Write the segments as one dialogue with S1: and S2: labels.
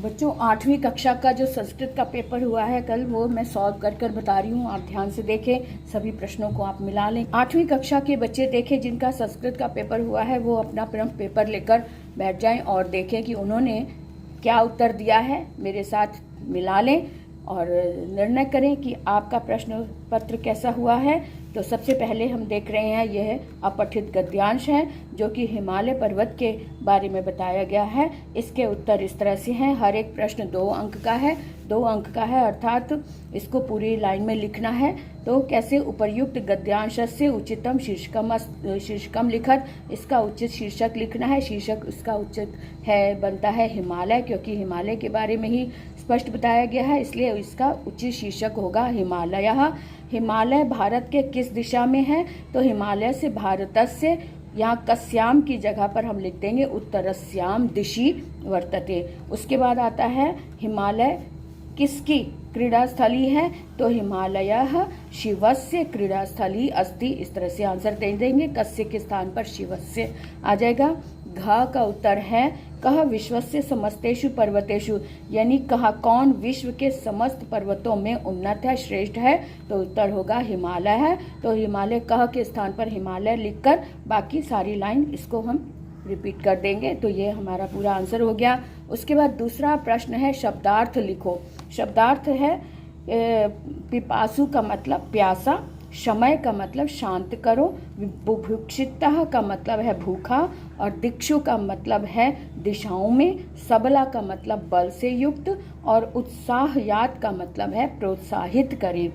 S1: बच्चों 8वीं कक्षा का जो संस्कृत का पेपर हुआ है कल, वो मैं सॉल्व कर कर बता रही हूँ। आप ध्यान से देखें, सभी प्रश्नों को आप मिला लें। 8वीं कक्षा के बच्चे देखें जिनका संस्कृत का पेपर हुआ है, वो अपना पेपर लेकर बैठ जाएं और देखें कि उन्होंने क्या उत्तर दिया है। मेरे साथ मिला लें और निर्णय करें कि आपका प्रश्न पत्र कैसा हुआ है। तो सबसे पहले हम देख रहे हैं, यह अपठित गद्यांश है जो कि हिमालय पर्वत के बारे में बताया गया है। इसके उत्तर इस तरह से हैं। हर एक प्रश्न 2 अंक का है, 2 अंक का है, अर्थात इसको पूरी लाइन में लिखना है। तो कैसे? उपर्युक्त गद्यांश से उचितम शीर्षकम लिखत, इसका उचित शीर्षक लिखना है। शीर्षक इसका उचित है, बनता है हिमालय, क्योंकि हिमालय के बारे में ही स्पष्ट बताया गया है, इसलिए इसका उचित शीर्षक होगा हिमालय। हिमालय भारत के किस दिशा में है? तो हिमालय से भारतस्य, यहाँ कस्याम की जगह पर हम लिख देंगे उत्तरस्याम दिशि वर्तते। उसके बाद आता है हिमालय किसकी क्रीड़ा स्थली है? तो हिमालय शिवस्य क्रीड़ा स्थली अस्ति। इस तरह से आंसर दे देंगे, कस्य के स्थान पर शिवस्य आ जाएगा। घ का उत्तर है कह विश्वस्य समस्तेषु पर्वतेषु, यानी कहा कौन विश्व के समस्त पर्वतों में उन्नत है, श्रेष्ठ है? तो उत्तर होगा हिमालय है। तो हिमालय कह के स्थान पर हिमालय लिखकर बाकी सारी लाइन इसको हम रिपीट कर देंगे। तो ये हमारा पूरा आंसर हो गया। उसके बाद दूसरा प्रश्न है शब्दार्थ लिखो। शब्दार्थ है पिपासु का मतलब प्यासा, समय का मतलब शांत करो, बुभुक्षितः का मतलब है भूखा, और दिक्षु का मतलब है दिशाओं में, सबला का मतलब बल से युक्त, और उत्साहयात का मतलब है प्रोत्साहित करें।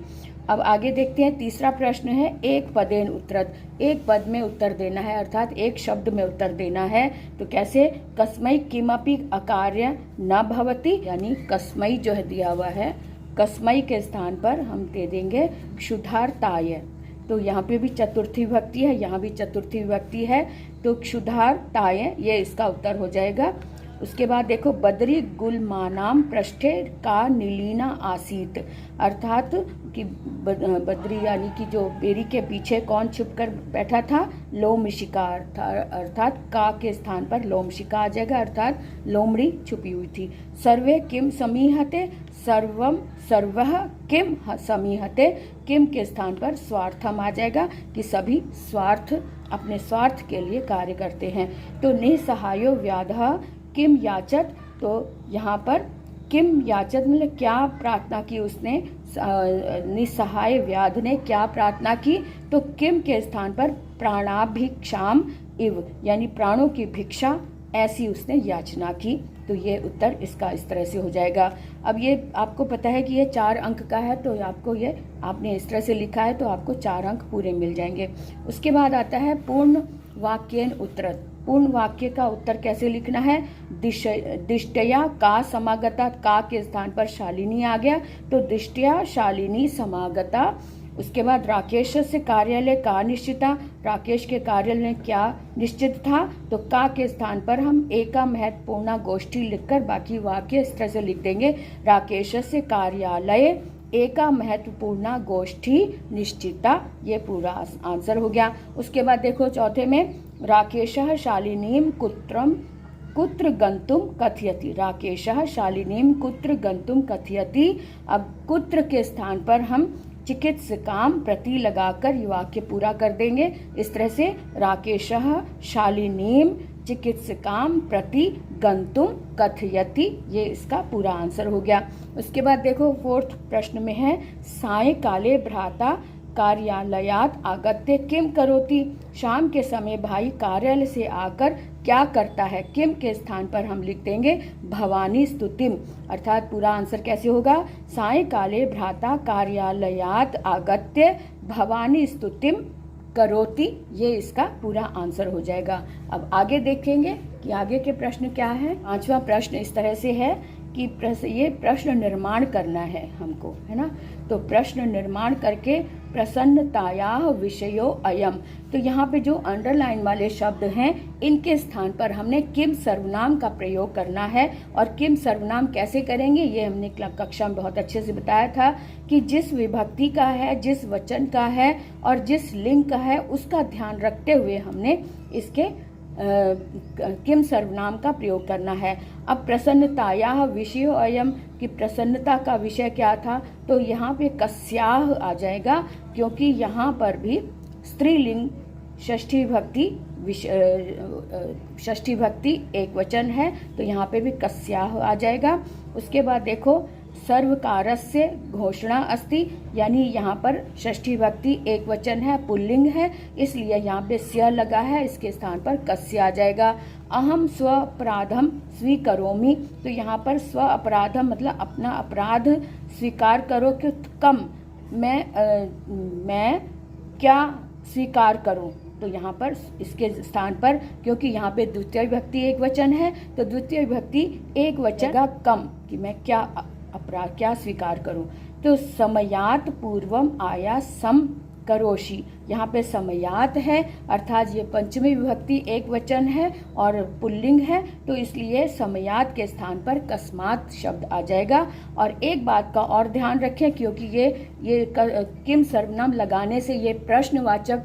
S1: अब आगे देखते हैं। तीसरा प्रश्न है एक पदेन उत्तरत, एक पद में उत्तर देना है, अर्थात एक शब्द में उत्तर देना है। तो कैसे? कस्मै किमपि अकार्य न भवति, यानी कस्मै जो है दिया हुआ है, कस्मै के स्थान पर हम दे देंगे क्षुधार्ताय। तो यहाँ पे भी चतुर्थी विभक्ति है, यहाँ भी चतुर्थी विभक्ति है, तो क्षुधार्ताय ये इसका उत्तर हो जाएगा। उसके बाद देखो बद्री गुलमानाम पृष्ठे का नीलीना आसीत, अर्थात कि बद्री यानी कि जो बेरी के पीछे कौन छुप कर बैठा था? लोमशिका, अर्थात का के स्थान पर लोमशिका आ जाएगा, अर्थात लोमड़ी छुपी हुई थी। सर्वे किम समीहते, सर्वम सर्वः किम समीहते, किम के स्थान पर स्वार्थम आ जाएगा कि सभी अपने स्वार्थ के लिए कार्य करते हैं। तो निसहायो व्याधः किम याचत, तो यहाँ पर किम याचत मतलब क्या प्रार्थना की उसने, निसहाय व्याध ने क्या प्रार्थना की? तो किम के स्थान पर प्राणाभिक्षाम इव, यानी प्राणों की भिक्षा ऐसी उसने याचना की। तो ये उत्तर इसका इस तरह से हो जाएगा। अब ये आपको पता है कि ये 4 अंक का है, तो आपको ये आपने इस तरह से लिखा है तो आपको 4 अंक पूरे मिल जाएंगे। उसके बाद आता है पूर्ण वाक्येन उत्तरत। पूर्ण वाक्य का उत्तर कैसे लिखना है? दिष्टया का समागता, का के स्थान पर शालिनी आ गया, तो दिष्टया शालिनी समागता। उसके बाद राकेश से कार्यालय का निश्चिता, राकेश के कार्यालय में क्या निश्चित था? तो का के स्थान पर हम एका महत्वपूर्ण गोष्ठी लिखकर बाकी वाक्य इस तरह से लिख देंगे, राकेश से कार्यालय एका महत्वपूर्ण गोष्ठी निश्चिता। ये पूरा आंसर हो गया। उसके बाद देखो चौथे में राकेशः शालिनीम कुत्र गंतुम कथयति, राकेशः शालिनीम कुत्र गंतुम कथयति। अब कुत्र के स्थान पर हम चिकित्सकाम प्रति लगाकर ये वाक्य पूरा कर देंगे इस तरह से, राकेशः शालिनीम चिकित्सकाम प्रति गंतुम कथयति। ये इसका पूरा आंसर हो गया। उसके बाद देखो 4th प्रश्न में है सायंकाले भ्राता कार्यालयात आगत्य किम करोति, शाम के समय भाई कार्यालय से आकर क्या करता है? किम के स्थान पर हम लिख देंगे भवानी स्तुतिम, अर्थात पूरा आंसर कैसे होगा? सायंकाले भ्राता कार्यालयात आगत्य भवानी स्तुतिम करोति। ये इसका पूरा आंसर हो जाएगा। अब आगे देखेंगे कि आगे के प्रश्न क्या है। 5वां प्रश्न इस तरह से है कि ये प्रश्न निर्माण करना है हमको, है ना। तो प्रश्न निर्माण करके प्रसन्नताया विषयो अयम, तो यहाँ पे जो अंडरलाइन वाले शब्द हैं इनके स्थान पर हमने किम सर्वनाम का प्रयोग करना है। और किम सर्वनाम कैसे करेंगे ये हमने कक्षा में बहुत अच्छे से बताया था कि जिस विभक्ति का है, जिस वचन का है और जिस लिंग का है उसका ध्यान रखते हुए हमने इसके किम सर्वनाम का प्रयोग करना है। अब प्रसन्नतायाः विषयो अयम, कि प्रसन्नता का विषय क्या था, तो यहाँ पे कस्याः आ जाएगा, क्योंकि यहाँ पर भी स्त्रीलिंग षष्ठी भक्ति एक वचन है, तो यहाँ पे भी कस्याः आ जाएगा। उसके बाद देखो सर्वकारस्य घोषणा अस्ति, यानी यहाँ पर षष्ठी भक्ति एक वचन है, पुल्लिंग है, इसलिए यहाँ पे स्य लगा है, इसके स्थान पर कस्य आ जाएगा। अहम स्व अपराधम स्वीकरोमि, तो यहाँ पर स्व अपराधम मतलब अपना अपराध स्वीकार करो कि कम, मैं क्या स्वीकार करूं, तो यहाँ पर इसके स्थान पर, क्योंकि यहाँ पे द्वितीय विभक्ति एक वचन है, तो द्वितीय विभक्ति एक वचन का कम, कि मैं क्या अपराध क्या स्वीकार करूं। तो समयात पूर्वम आया सम करोषि, यहाँ पे समयात है, अर्थात ये पंचमी विभक्ति एक वचन है और पुल्लिंग है, तो इसलिए समयात के स्थान पर कस्मात शब्द आ जाएगा। और एक बात का और ध्यान रखें, क्योंकि ये किम सर्वनाम लगाने से ये प्रश्नवाचक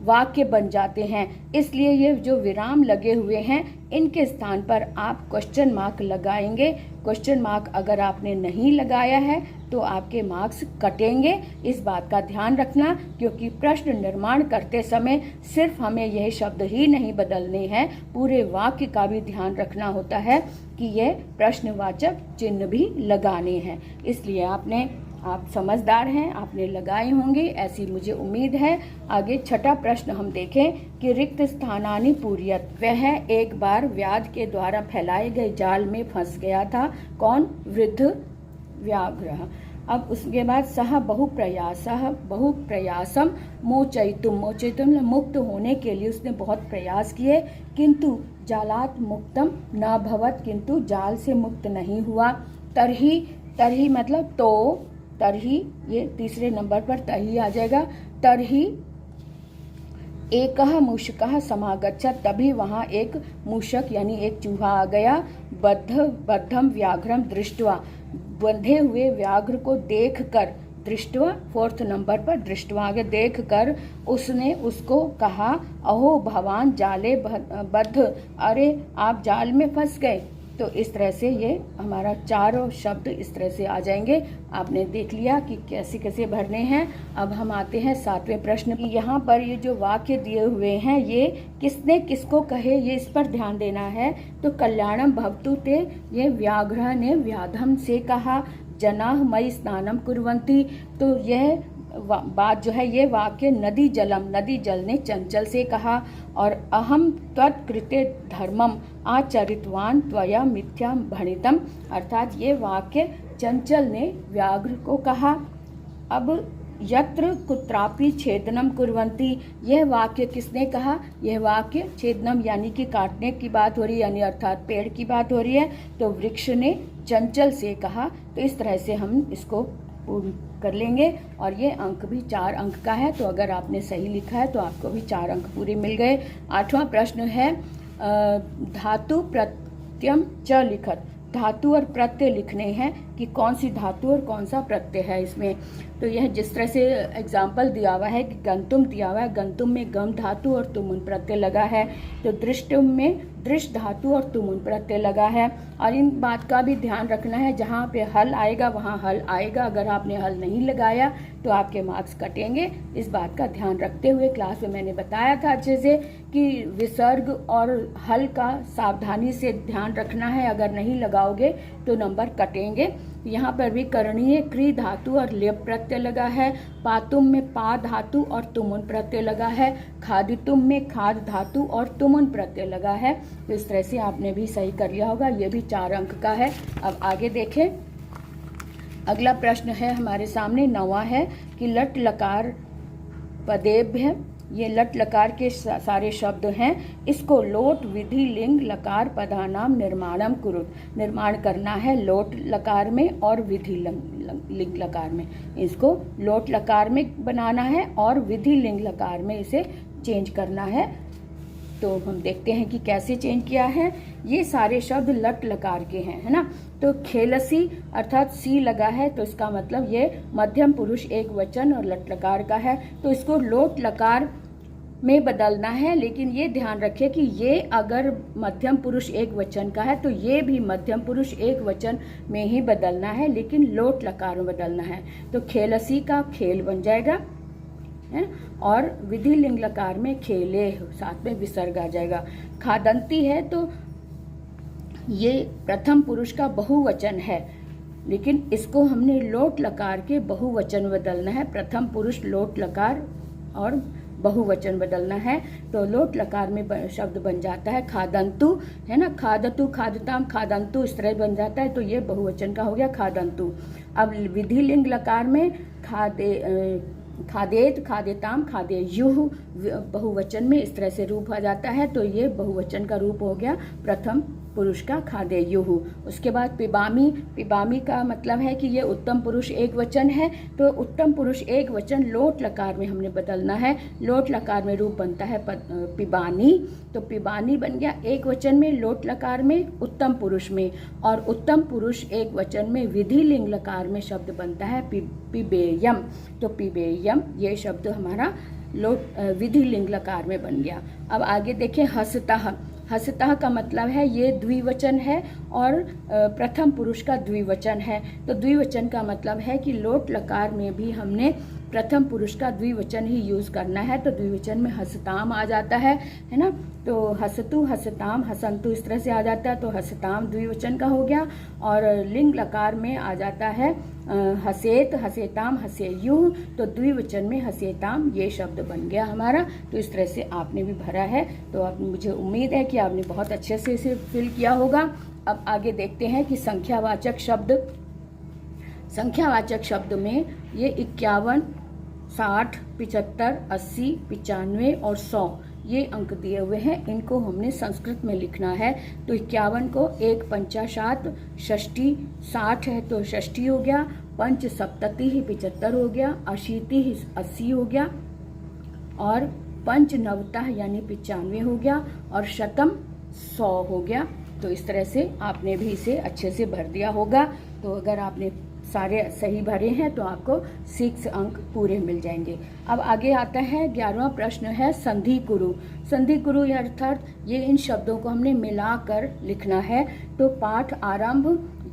S1: वाक्य बन जाते हैं, इसलिए ये जो विराम लगे हुए हैं इनके स्थान पर आप क्वेश्चन मार्क लगाएंगे। क्वेश्चन मार्क अगर आपने नहीं लगाया है तो आपके मार्क्स कटेंगे, इस बात का ध्यान रखना, क्योंकि प्रश्न निर्माण करते समय सिर्फ हमें यह शब्द ही नहीं बदलने हैं, पूरे वाक्य का भी ध्यान रखना होता है कि ये प्रश्नवाचक चिन्ह भी लगाने हैं। इसलिए आप समझदार हैं, आपने लगाए होंगे, ऐसी मुझे उम्मीद है। आगे छठा प्रश्न हम देखें कि रिक्त स्थानानि पूर्यत, वह एक बार व्याध के द्वारा फैलाए गए जाल में फंस गया था। कौन? वृद्ध व्याघ्र। अब उसके बाद सह बहुप्रयासम मोचयितुम, मुक्त होने के लिए उसने बहुत प्रयास किए, किंतु जालात मुक्तम न भवत, किंतु जाल से मुक्त नहीं हुआ। तरही मतलब तो, तरही ये तीसरे नंबर पर तरही आ जाएगा। तरही एकः मूषकः समागच्छत्, तभी वहाँ एक मूषक यानी एक चूहा आ गया। बद्धम व्याघ्रम दृष्ट्वा, बंधे हुए व्याघ्र को देखकर, दृष्ट्वा फोर्थ नंबर पर दृष्ट्वा आगे देखकर उसने उसको कहा, अहो भवान जाले बद्ध, अरे आप जाल में फंस गए। तो इस तरह से ये हमारा चारों शब्द इस तरह से आ जाएंगे। आपने देख लिया कि कैसे कैसे भरने हैं। अब हम आते हैं सातवें प्रश्न। यहाँ पर ये जो वाक्य दिए हुए हैं ये किसने किसको कहे, ये इस पर ध्यान देना है। तो कल्याणम भवतु ते, ये व्याघ्र ने व्याधम से कहा। जनाः मयि स्नानम कुर्वन्ति, तो यह बात जो है ये वाक्य नदी जल ने चंचल से कहा। और अहम त्वत्कृते धर्मम आचरितवान त्वया मिथ्या भणितम, अर्थात ये वाक्य चंचल ने व्याघ्र को कहा। अब यत्र कुत्रापि छेदनम कुर्वन्ति, यह वाक्य किसने कहा? यह वाक्य छेदनम यानी कि काटने की बात हो रही है, यानी अर्थात पेड़ की बात हो रही है, तो वृक्ष ने चंचल से कहा। तो इस तरह से हम इसको पूर्ण कर लेंगे। और ये अंक भी 4 अंक का है, तो अगर आपने सही लिखा है तो आपको भी 4 अंक पूरे मिल गए। 8वां प्रश्न है धातु प्रत्ययम च लिखत, धातु और प्रत्यय लिखने हैं कि कौन सी धातु और कौन सा प्रत्यय है इसमें। तो यह जिस तरह से एग्जाम्पल दिया हुआ है कि गंतुम दिया हुआ है, गंतुम में गम धातु और तुमुन प्रत्यय लगा है, तो दृष्टुम में दृष्ट धातु और तुमुन प्रत्यय लगा है। और इन बात का भी ध्यान रखना है, जहाँ पे हल आएगा वहाँ हल आएगा, अगर आपने हल नहीं लगाया तो आपके मार्क्स कटेंगे। इस बात का ध्यान रखते हुए क्लास में मैंने बताया था अच्छे से कि विसर्ग और हल का सावधानी से ध्यान रखना है, अगर नहीं लगाओगे तो नंबर कटेंगे। यहाँ पर भी करणीय क्री धातु और लेप प्रत्यय लगा है। पातुम में पा धातु और तुमुन प्रत्यय लगा है। खादितुम में खाद धातु और तुमुन प्रत्यय लगा है। तो इस तरह से आपने भी सही कर लिया होगा। ये भी 4 अंक का है। अब आगे देखें, अगला प्रश्न है हमारे सामने 9वां है कि लट लकार पदेभ्य, ये लट लकार के सारे शब्द हैं, इसको लोट विधि लिंग लकार पदानाम निर्माणम कुरुत, निर्माण करना है लोट लकार में और विधि लिंग लकार में। इसको लोट लकार में बनाना है और विधि लिंग लकार में इसे चेंज करना है। तो हम देखते हैं कि कैसे चेंज किया है। ये सारे शब्द लट लकार के हैं, है ना। तो खेलसी अर्थात सी लगा है, तो इसका मतलब ये मध्यम पुरुष एक वचन और लट लकार का है। तो इसको लोट लकार में बदलना है, लेकिन ये ध्यान रखें कि ये अगर मध्यम पुरुष एक वचन का है तो ये भी मध्यम पुरुष एक वचन में ही बदलना है, लेकिन लोट लकार में बदलना है। तो खेलसी का खेल बन जाएगा है, और विधि लिंग लकार में खेले, साथ में विसर्ग आ जाएगा। खादंती है तो ये प्रथम पुरुष का बहुवचन है, लेकिन इसको हमने लोट लकार के बहुवचन बदलना है। प्रथम पुरुष लोट लकार और बहुवचन बदलना है, तो लोट लकार में शब्द बन जाता है खादंतु, है ना। खादतु, खादताम, खादंतु इस तरह बन जाता है, तो ये बहुवचन का हो गया खादंतु। अब विधि लिंग लकार में खादेत, खादेताम, खादेयुः बहुवचन में इस तरह से रूप आ जाता है, तो ये बहुवचन का रूप हो गया प्रथम पुरुष का खादेयुः। उसके बाद पिबामी, पिबामी का मतलब है कि ये उत्तम पुरुष एक वचन है, तो उत्तम पुरुष एक वचन लोट लकार में हमने बदलना है। लोट लकार में रूप बनता है पिबानी, तो पिबानी बन गया एक वचन में लोट लकार में उत्तम पुरुष में, और उत्तम पुरुष एक वचन में विधि लिंग लकार में शब्द बनता है पिबेयम। तो पिबेयम ये शब्द हमारा लोट विधि लिंग लकार में बन गया। अब आगे देखें हसतः। हसतः का मतलब है ये द्विवचन है और प्रथम पुरुष का द्विवचन है। तो द्विवचन का मतलब है कि लोट लकार में भी हमने प्रथम पुरुष का द्विवचन ही यूज करना है, तो द्विवचन में हसताम आ जाता है ना। तो हसतु, हसताम, हसंतु इस तरह से आ जाता है, तो हसताम द्विवचन का हो गया। और लिंग लकार में आ जाता है हसेत, हसेताम, हसेयुः, तो द्विवचन में हसेताम ये शब्द बन गया हमारा। तो इस तरह से आपने भी भरा है, तो आप मुझे उम्मीद है कि आपने बहुत अच्छे से इसे फिल किया होगा। अब आगे देखते हैं कि संख्यावाचक शब्द। संख्यावाचक शब्द में ये 51, 60, 75, 80, 95 और 100 ये अंक दिए हुए हैं, इनको हमने संस्कृत में लिखना है। तो 51 को 1 पंचाशात षष्ठी, 60 है तो षष्ठी हो गया, पंच सप्तति ही 75 हो गया, अशीति ही 80 हो गया, और पंच नवता यानी 95 हो गया, और शतम 100 हो गया। तो इस तरह से आपने भी इसे अच्छे से भर दिया होगा। तो अगर आपने सारे सही भरे हैं तो आपको 6 अंक पूरे मिल जाएंगे। अब आगे आता है 11वां प्रश्न है संधि कुरु। संधि कुरु अर्थात ये इन शब्दों को हमने मिलाकर लिखना है। तो पाठ आरंभ,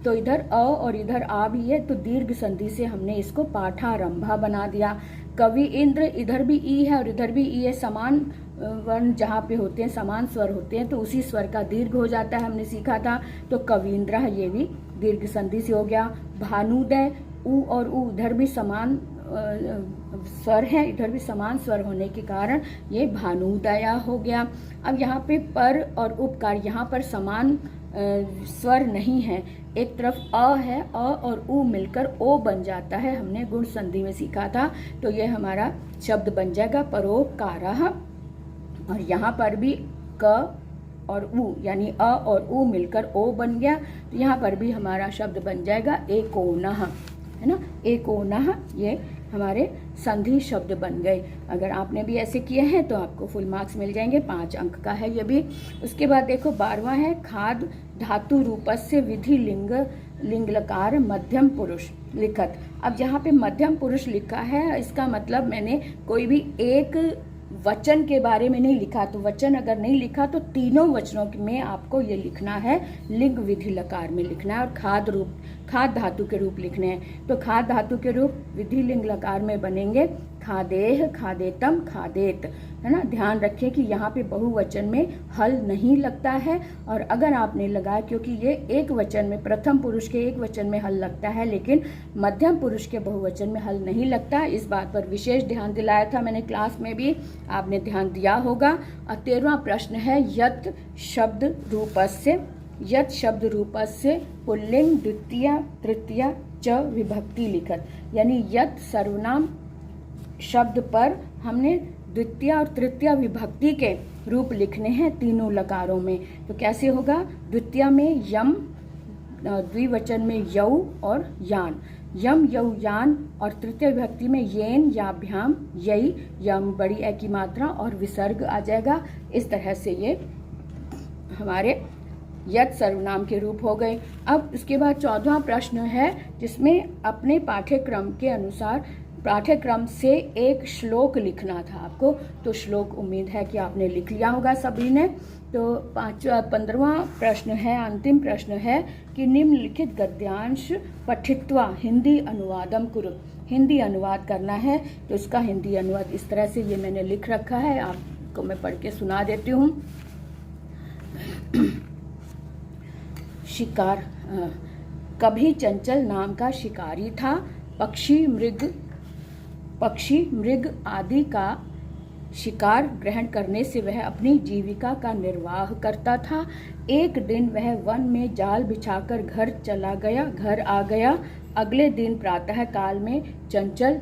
S1: तो इधर अ और इधर आ भी है, तो दीर्घ संधि से हमने इसको पाठारंभा बना दिया। कवि इंद्र, इधर भी ई है और इधर भी ई है, समान वर्ण जहाँ पे होते हैं समान स्वर होते हैं तो उसी स्वर का दीर्घ हो जाता है, हमने सीखा था। तो कवींद्र ये भी दीर्घ संधि से हो गया। भानुदय, उ और उ इधर भी समान स्वर है, इधर भी समान स्वर होने के कारण ये भानुदया हो गया। अब यहाँ पे पर और उपकार, यहाँ पर समान स्वर नहीं है, एक तरफ अ है, अ और उ मिलकर ओ बन जाता है, हमने गुण संधि में सीखा था। तो ये हमारा शब्द बन जाएगा परोपकारः। और यहाँ पर भी क और उ यानी अ और उ मिलकर ओ बन गया, तो यहाँ पर भी हमारा शब्द बन जाएगा एकोनः, है ना। एकोनः ये हमारे संधि शब्द बन गए। अगर आपने भी ऐसे किए हैं तो आपको फुल मार्क्स मिल जाएंगे, 5 अंक का है ये भी। उसके बाद देखो 12वां है खाद धातु रूपस्य विधि लिंग लकार मध्यम पुरुष लिखत। अब जहाँ पे मध्यम पुरुष लिखा है इसका मतलब मैंने कोई भी एक वचन के बारे में नहीं लिखा। तो वचन अगर नहीं लिखा तो तीनों वचनों में आपको ये लिखना है, लिंग विधि लकार में लिखना है, और खाद धातु के रूप लिखने हैं। तो खाद धातु के रूप विधि लिंग लकार में बनेंगे खादेह, खादेतम, खादेत, है ना। ध्यान रखें कि यहाँ पे बहुवचन में हल नहीं लगता है, और अगर आपने लगाया, क्योंकि ये एक वचन में प्रथम पुरुष के एक वचन में हल लगता है लेकिन मध्यम पुरुष के बहुवचन में हल नहीं लगता। इस बात पर विशेष ध्यान दिलाया था मैंने क्लास में भी, आपने ध्यान दिया होगा। और 13वां प्रश्न है यत् शब्द रूपस्य। यत् शब्द रूपस्य पुल्लिंग द्वितीया तृतीया च विभक्ति लिखत, यानी यत् सर्वनाम शब्द पर हमने द्वितीय और तृतीय विभक्ति के रूप लिखने हैं तीनों लकारों में। तो कैसे होगा, द्वितीय में यम, द्विवचन में यौ और यान, यम यौ यान, और तृतीय विभक्ति में येन याभ्याम यई, यम बड़ी ए की मात्रा और विसर्ग आ जाएगा। इस तरह से ये हमारे यत् सर्वनाम के रूप हो गए। अब इसके बाद 14वां प्रश्न है जिसमें अपने पाठ्यक्रम के अनुसार पाठ्यक्रम से एक श्लोक लिखना था आपको। तो श्लोक उम्मीद है कि आपने लिख लिया होगा सभी ने। तो 15वां प्रश्न है, अंतिम प्रश्न है कि निम्नलिखित गद्यांश पठित्वा हिंदी अनुवादम कुरु। हिंदी अनुवाद करना है। तो इसका हिंदी अनुवाद इस तरह से ये मैंने लिख रखा है, आपको मैं पढ़ के सुना देती हूँ। शिकार, कभी चंचल नाम का शिकारी था। पक्षी मृग आदि का शिकार ग्रहण करने से वह अपनी जीविका का निर्वाह करता था। एक दिन वह वन में जाल बिछाकर घर आ गया। अगले दिन प्रातः काल में चंचल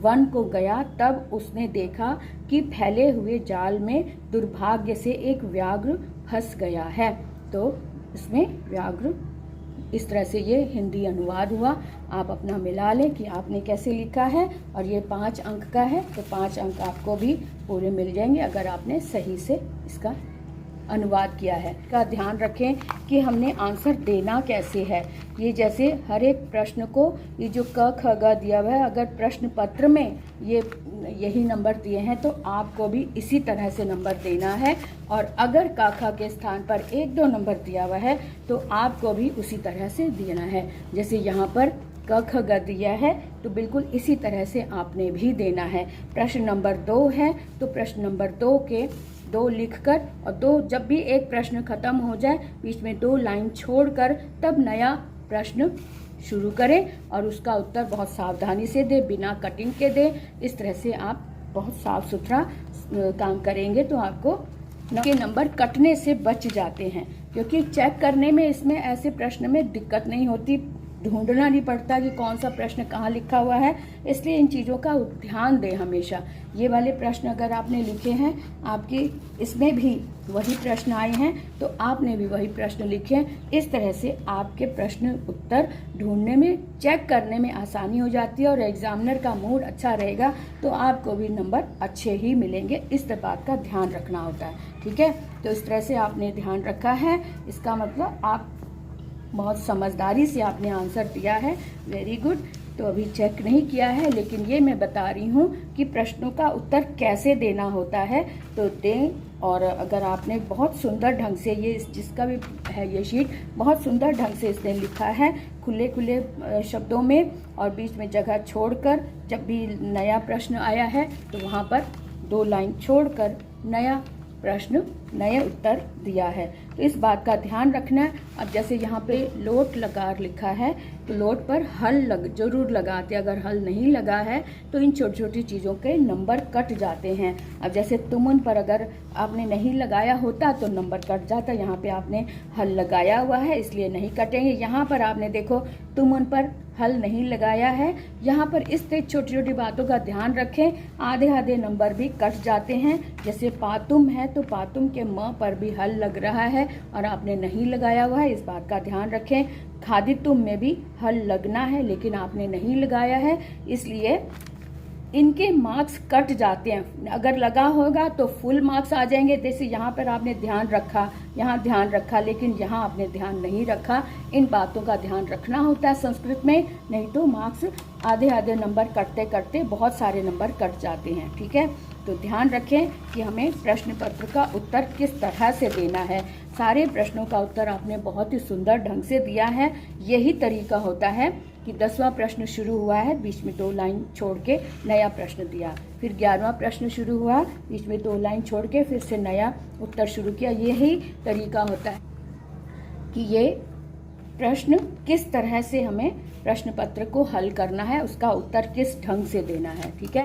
S1: वन को गया। तब उसने देखा कि फैले हुए जाल में दुर्भाग्य से एक व्याघ्र फंस गया है। तो इसमें व्याघ्र, इस तरह से ये हिंदी अनुवाद हुआ। आप अपना मिला लें कि आपने कैसे लिखा है। और ये 5 अंक का है, तो 5 अंक आपको भी पूरे मिल जाएंगे अगर आपने सही से इसका अनुवाद किया है। का ध्यान रखें कि हमने आंसर देना कैसे है। ये जैसे हर एक प्रश्न को ये जो क ख ग दिया हुआ है, अगर प्रश्न पत्र में यही नंबर दिए हैं तो आपको भी इसी तरह से नंबर देना है। और अगर क ख के स्थान पर 1-2 नंबर दिया हुआ है तो आपको भी उसी तरह से देना है। जैसे यहाँ पर क ख ग दिया है तो बिल्कुल इसी तरह से आपने भी देना है। प्रश्न नंबर 2 है तो प्रश्न नंबर 2 के 2 लिखकर और 2 जब भी एक प्रश्न खत्म हो जाए बीच में 2 लाइन छोड़कर तब नया प्रश्न शुरू करें और उसका उत्तर बहुत सावधानी से दें, बिना कटिंग के दें। इस तरह से आप बहुत साफ सुथरा काम करेंगे तो आपको के नंबर कटने से बच जाते हैं, क्योंकि चेक करने में इसमें ऐसे प्रश्न में दिक्कत नहीं होती, ढूंढना नहीं पड़ता कि कौन सा प्रश्न कहाँ लिखा हुआ है। इसलिए इन चीज़ों का ध्यान दें हमेशा। ये वाले प्रश्न अगर आपने लिखे हैं, आपके इसमें भी वही प्रश्न आए हैं तो आपने भी वही प्रश्न लिखे। इस तरह से आपके प्रश्न उत्तर ढूंढने में, चेक करने में आसानी हो जाती है और एग्जामिनर का मूड अच्छा रहेगा तो आपको भी नंबर अच्छे ही मिलेंगे। इस बात का ध्यान रखना होता है, ठीक है। तो इस तरह से आपने ध्यान रखा है, इसका मतलब आप बहुत समझदारी से आपने आंसर दिया है। Very good. तो अभी चेक नहीं किया है, लेकिन ये मैं बता रही हूँ कि प्रश्नों का उत्तर कैसे देना होता है तो दें। और अगर आपने बहुत सुंदर ढंग से ये जिसका भी है ये शीट बहुत सुंदर ढंग से इसने लिखा है, खुले खुले शब्दों में और बीच में जगह छोड़कर, जब भी नया प्रश्न आया है तो वहाँ पर 2 लाइन छोड़कर नया प्रश्न, नए उत्तर दिया है। तो इस बात का ध्यान रखना है। अब जैसे यहाँ पे लोट लकार लिखा है तो लोट पर हल जरूर लगाते, अगर हल नहीं लगा है तो इन छोटी छोटी चीज़ों के नंबर कट जाते हैं। अब जैसे तुमन पर अगर आपने नहीं लगाया होता तो नंबर कट जाता, यहाँ पे आपने हल लगाया हुआ है इसलिए नहीं कटेंगे। यहाँ पर आपने देखो तुमन पर हल नहीं लगाया है, यहाँ पर इस तरह छोटी छोटी बातों का ध्यान रखें। आधे नंबर भी कट जाते हैं। जैसे पातुम है तो पातुम के म पर भी हल लग रहा है और आपने नहीं लगाया हुआ है, इस बात का ध्यान रखें। खादितुम में भी हल लगना है लेकिन आपने नहीं लगाया है, इसलिए इनके मार्क्स कट जाते हैं। अगर लगा होगा तो फुल मार्क्स आ जाएंगे। जैसे यहाँ पर आपने ध्यान रखा, यहाँ ध्यान रखा, लेकिन यहाँ आपने ध्यान नहीं रखा। इन बातों का ध्यान रखना होता है संस्कृत में, नहीं तो मार्क्स आधे नंबर कटते कटते बहुत सारे नंबर कट जाते हैं, ठीक है। तो ध्यान रखें कि हमें प्रश्न पत्र का उत्तर किस तरह से देना है। सारे प्रश्नों का उत्तर आपने बहुत ही सुंदर ढंग से दिया है। यही तरीका होता है कि 10वां प्रश्न शुरू हुआ है, बीच में 2 लाइन छोड़ के नया प्रश्न दिया, फिर 11वां प्रश्न शुरू हुआ, बीच में 2 लाइन छोड़ के फिर से नया उत्तर शुरू किया। यही तरीका होता है कि ये प्रश्न किस तरह से हमें प्रश्न पत्र को हल करना है, उसका उत्तर किस ढंग से देना है, ठीक है।